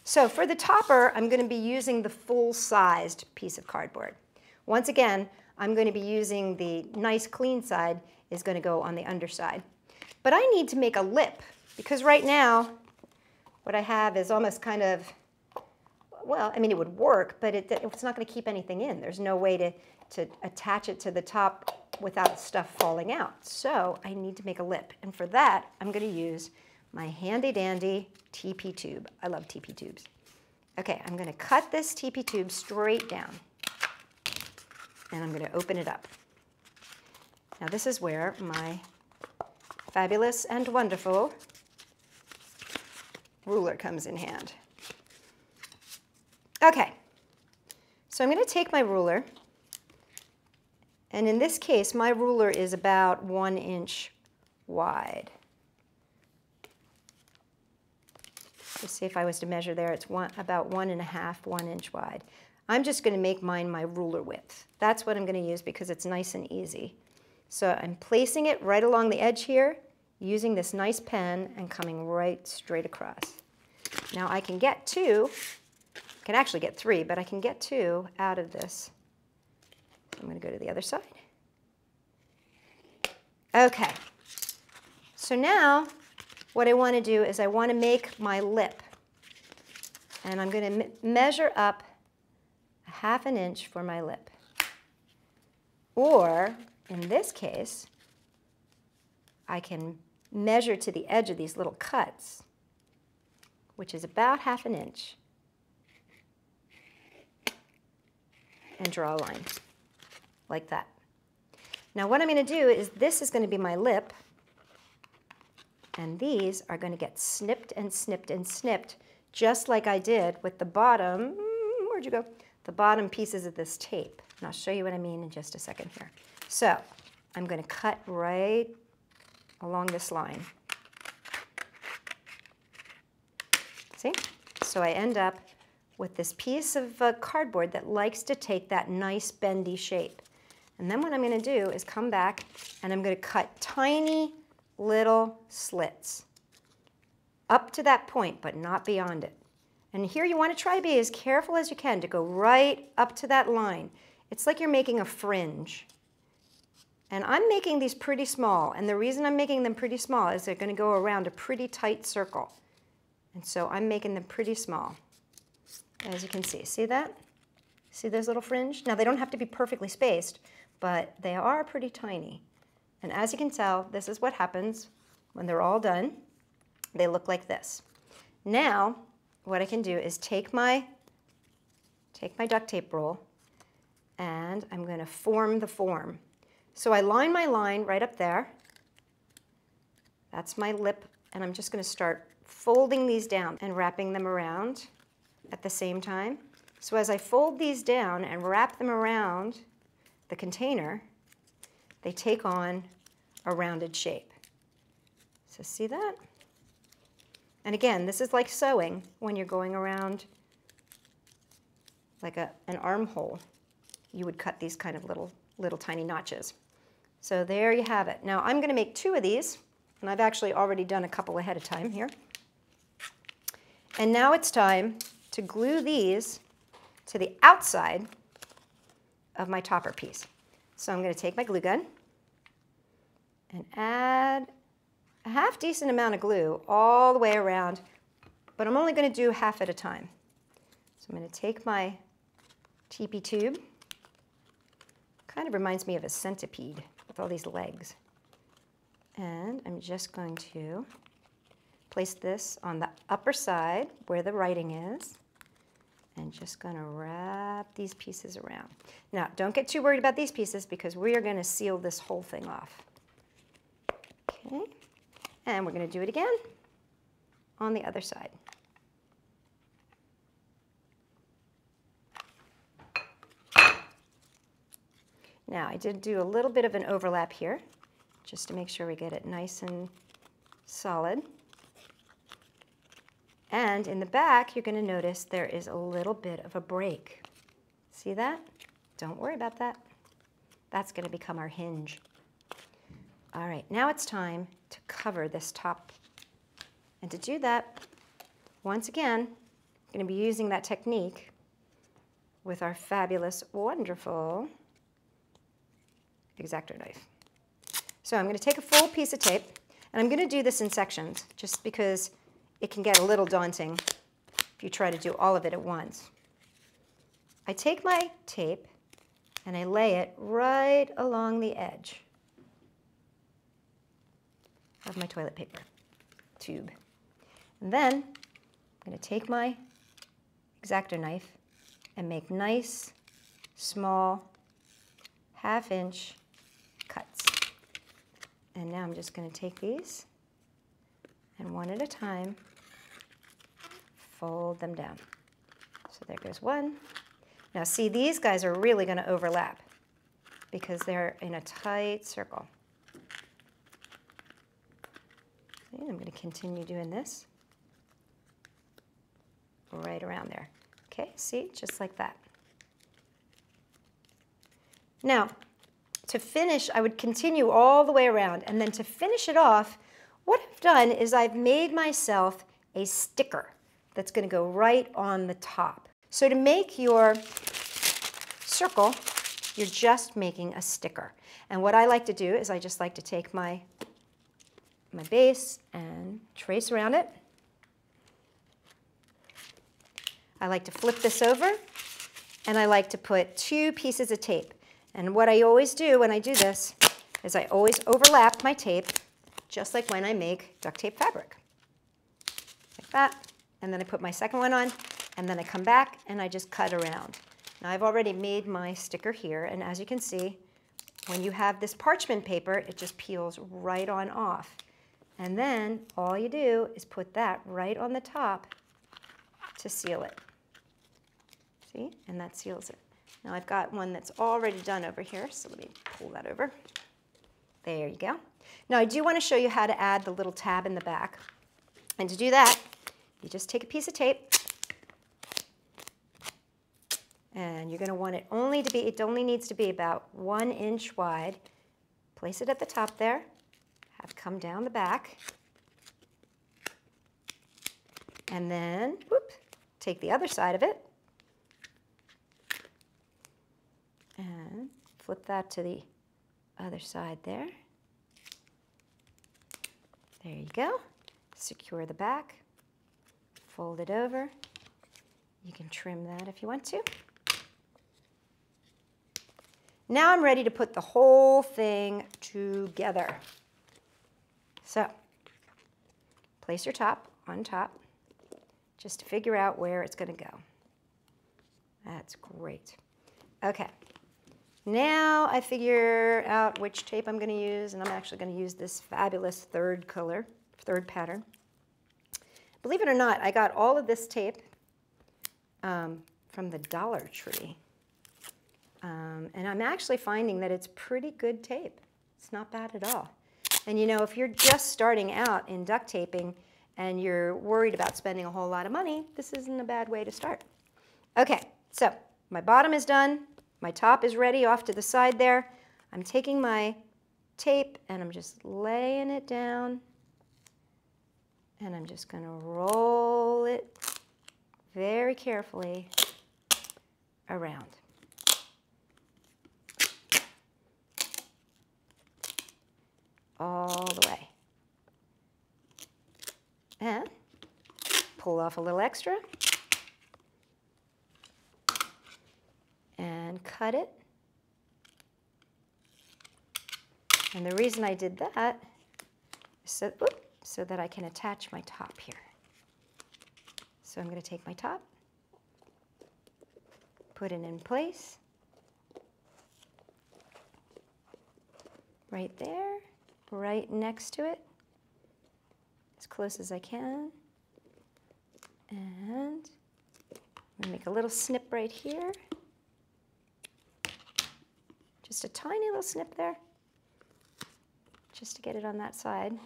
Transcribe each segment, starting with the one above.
So for the topper, I'm going to be using the full-sized piece of cardboard. Once again, I'm going to be using the nice clean side is going to go on the underside. But I need to make a lip because right now what I have is almost kind of, well, I mean it would work, but it's not going to keep anything in. There's no way to attach it to the top without stuff falling out. So I need to make a lip. And for that, I'm going to use my handy dandy TP tube. I love TP tubes. Okay, I'm going to cut this TP tube straight down. And I'm going to open it up. Now this is where my fabulous and wonderful ruler comes in hand. Okay, so I'm going to take my ruler, and in this case my ruler is about 1 inch wide. Let's see if I was to measure there, it's about 1 inch wide. I'm just going to make mine my ruler width. That's what I'm going to use because it's nice and easy. So I'm placing it right along the edge here, using this nice pen and coming right straight across. Now I can get 2, I can actually get 3, but I can get 2 out of this. I'm going to go to the other side. Okay, so now what I want to do is I want to make my lip. And I'm going to measure up 1/2 inch for my lip. Or, in this case, I can measure to the edge of these little cuts, which is about 1/2 inch, and draw a line, like that. Now what I'm going to do is this is going to be my lip, and these are going to get snipped and snipped and snipped, just like I did with the bottom, where'd you go? The bottom pieces of this tape. And I'll show you what I mean in just a second here. So I'm going to cut right along this line. See? So I end up with this piece of cardboard that likes to take that nice bendy shape. And then what I'm going to do is come back and I'm going to cut tiny little slits up to that point, but not beyond it. And here you want to try to be as careful as you can to go right up to that line. It's like you're making a fringe. And I'm making these pretty small, and the reason I'm making them pretty small is they're going to go around a pretty tight circle. And so I'm making them pretty small, as you can see. See that? See those little fringe? Now they don't have to be perfectly spaced, but they are pretty tiny. And as you can tell, this is what happens when they're all done. They look like this. Now, what I can do is take my duct tape roll, and I'm going to form the form. So I line my line right up there. That's my lip, and I'm just going to start folding these down and wrapping them around at the same time. So as I fold these down and wrap them around the container, they take on a rounded shape. So see that? And again, this is like sewing when you're going around like an armhole. You would cut these kind of little tiny notches. So there you have it. Now I'm going to make 2 of these, and I've actually already done a couple ahead of time here. And now it's time to glue these to the outside of my topper piece. So I'm going to take my glue gun and add a half decent amount of glue all the way around, but I'm only going to do half at a time. So I'm going to take my TP tube. Kind of reminds me of a centipede with all these legs. And I'm just going to place this on the upper side where the writing is, and just going to wrap these pieces around. Now, don't get too worried about these pieces because we are going to seal this whole thing off. Okay. And we're going to do it again on the other side. Now, I did do a little bit of an overlap here, just to make sure we get it nice and solid. And in the back, you're going to notice there is a little bit of a break. See that? Don't worry about that. That's going to become our hinge. All right, now it's time to cover this top. And to do that, once again, going to be using that technique with our fabulous, wonderful X-Acto knife. So I'm going to take a full piece of tape, and I'm going to do this in sections just because it can get a little daunting if you try to do all of it at once. I take my tape and I lay it right along the edge of my toilet paper tube. And then I'm going to take my X-Acto knife and make nice, small, half-inch cuts. And now I'm just going to take these and one at a time fold them down. So there goes one. Now see, these guys are really going to overlap because they're in a tight circle. And I'm going to continue doing this right around there. Okay, see, just like that. Now, to finish, I would continue all the way around, and then to finish it off, what I've done is I've made myself a sticker that's going to go right on the top. So to make your circle, you're just making a sticker. And what I like to do is I just like to take my base and trace around it. I like to flip this over, and I like to put 2 pieces of tape. And what I always do when I do this is I always overlap my tape, just like when I make duct tape fabric. Like that. And then I put my second one on, and then I come back and I just cut around. Now I've already made my sticker here, and as you can see, when you have this parchment paper, it just peels right on off. And then all you do is put that right on the top to seal it. See? And that seals it. Now I've got one that's already done over here, so let me pull that over. There you go. Now I do want to show you how to add the little tab in the back. And to do that, you just take a piece of tape, and you're going to want it only to be, it only needs to be about 1 inch wide. Place it at the top there, have come down the back, and then, whoop, take the other side of it, and flip that to the other side there. There you go. Secure the back, fold it over. You can trim that if you want to. Now I'm ready to put the whole thing together. So, place your top on top, just to figure out where it's going to go. That's great. Okay. Now I figure out which tape I'm going to use, and I'm actually going to use this fabulous third pattern. Believe it or not, I got all of this tape from the Dollar Tree. And I'm actually finding that it's pretty good tape. It's not bad at all. And you know, if you're just starting out in duct taping and you're worried about spending a whole lot of money, this isn't a bad way to start. Okay, so my bottom is done. My top is ready off to the side there. I'm taking my tape and I'm just laying it down. And I'm just going to roll it very carefully around. All the way. And pull off a little extra. And cut it. And the reason I did that is so that I can attach my top here. So I'm going to take my top, put it in place, right there, right next to it, as close as I can. And I'm going to make a little snip right here. Just a tiny little snip there, just to get it on that side.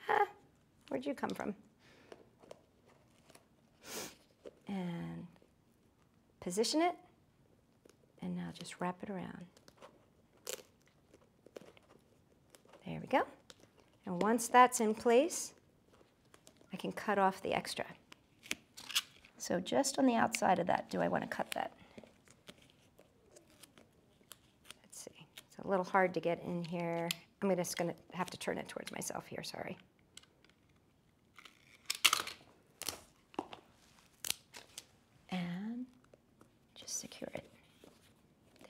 Ah, where'd you come from? And position it, and now just wrap it around. There we go. And once that's in place, I can cut off the extra. So just on the outside of that, do I want to cut that? Let's see. It's a little hard to get in here. I'm just going to have to turn it towards myself here, sorry. And just secure it.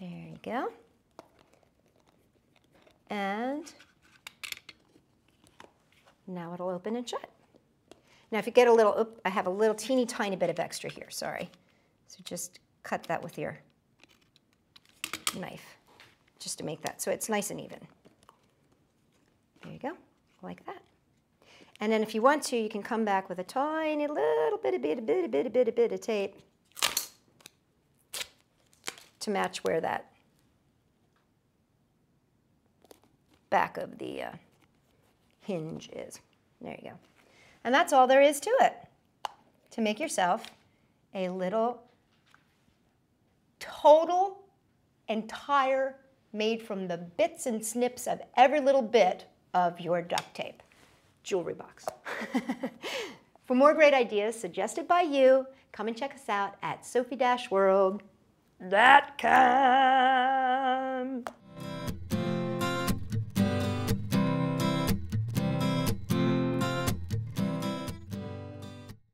There you go. And now it'll open and shut. Now if you get a little, oops, I have a little teeny tiny bit of extra here, sorry. So just cut that with your knife, just to make that so it's nice and even. There you go, like that. And then if you want to, you can come back with a tiny little bit of tape to match where that back of the hinge is. There you go. And that's all there is to it, to make yourself a little total, entire, made from the bits and snips of every little bit of your duct tape jewelry box. For more great ideas suggested by you, come and check us out at Sophie-World.com.